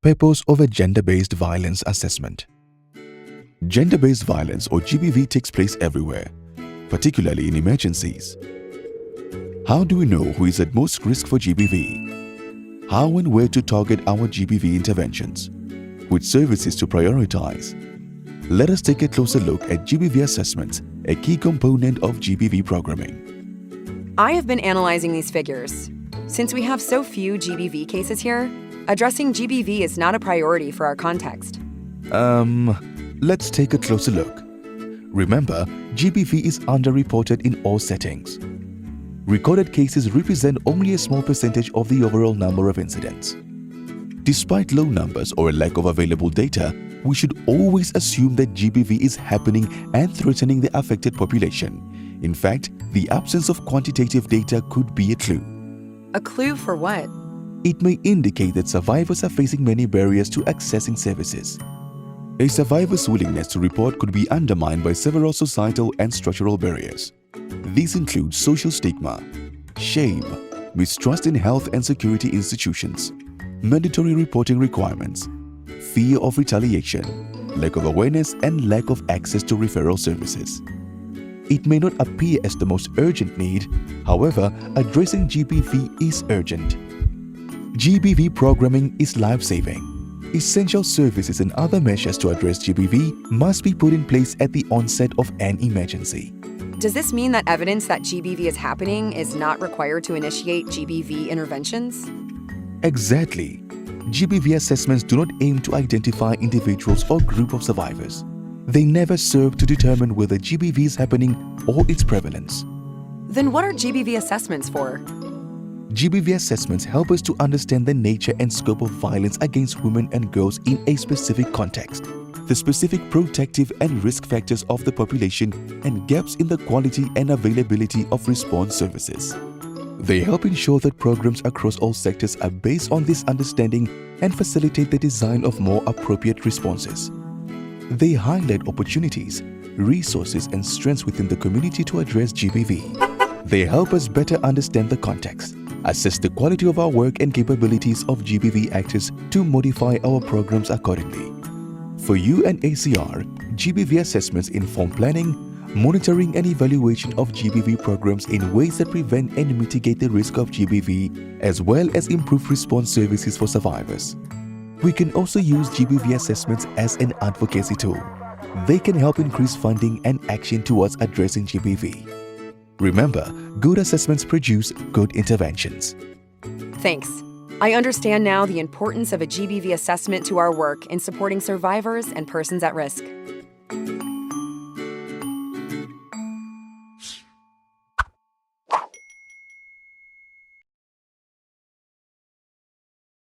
Purpose of a gender-based violence assessment. Gender-based violence or GBV takes place everywhere, particularly in emergencies. How do we know who is at most risk for GBV? How and where to target our GBV interventions? Which services to prioritize? Let us take a closer look at GBV assessments, a key component of GBV programming. I have been analyzing these figures. Since we have so few GBV cases here, addressing GBV is not a priority for our context. Let's take a closer look. Remember, GBV is underreported in all settings. Recorded cases represent only a small percentage of the overall number of incidents. Despite low numbers or a lack of available data, we should always assume that GBV is happening and threatening the affected population. In fact, the absence of quantitative data could be a clue. A clue for what? It may indicate that survivors are facing many barriers to accessing services. A survivor's willingness to report could be undermined by several societal and structural barriers. These include social stigma, shame, mistrust in health and security institutions, mandatory reporting requirements, fear of retaliation, lack of awareness, and lack of access to referral services. It may not appear as the most urgent need, however, addressing GBV is urgent. GBV programming is life-saving. Essential services and other measures to address GBV must be put in place at the onset of an emergency. Does this mean that evidence that GBV is happening is not required to initiate GBV interventions? Exactly. GBV assessments do not aim to identify individuals or group of survivors. They never serve to determine whether GBV is happening or its prevalence. Then what are GBV assessments for? GBV assessments help us to understand the nature and scope of violence against women and girls in a specific context, the specific protective and risk factors of the population, and gaps in the quality and availability of response services. They help ensure that programs across all sectors are based on this understanding and facilitate the design of more appropriate responses. They highlight opportunities, resources, and strengths within the community to address GBV. They help us better understand the context, assess the quality of our work and capabilities of GBV actors to modify our programs accordingly. For UNHCR, GBV assessments inform planning, monitoring and evaluation of GBV programs in ways that prevent and mitigate the risk of GBV, as well as improve response services for survivors. We can also use GBV assessments as an advocacy tool. They can help increase funding and action towards addressing GBV. Remember, good assessments produce good interventions. Thanks. I understand now the importance of a GBV assessment to our work in supporting survivors and persons at risk.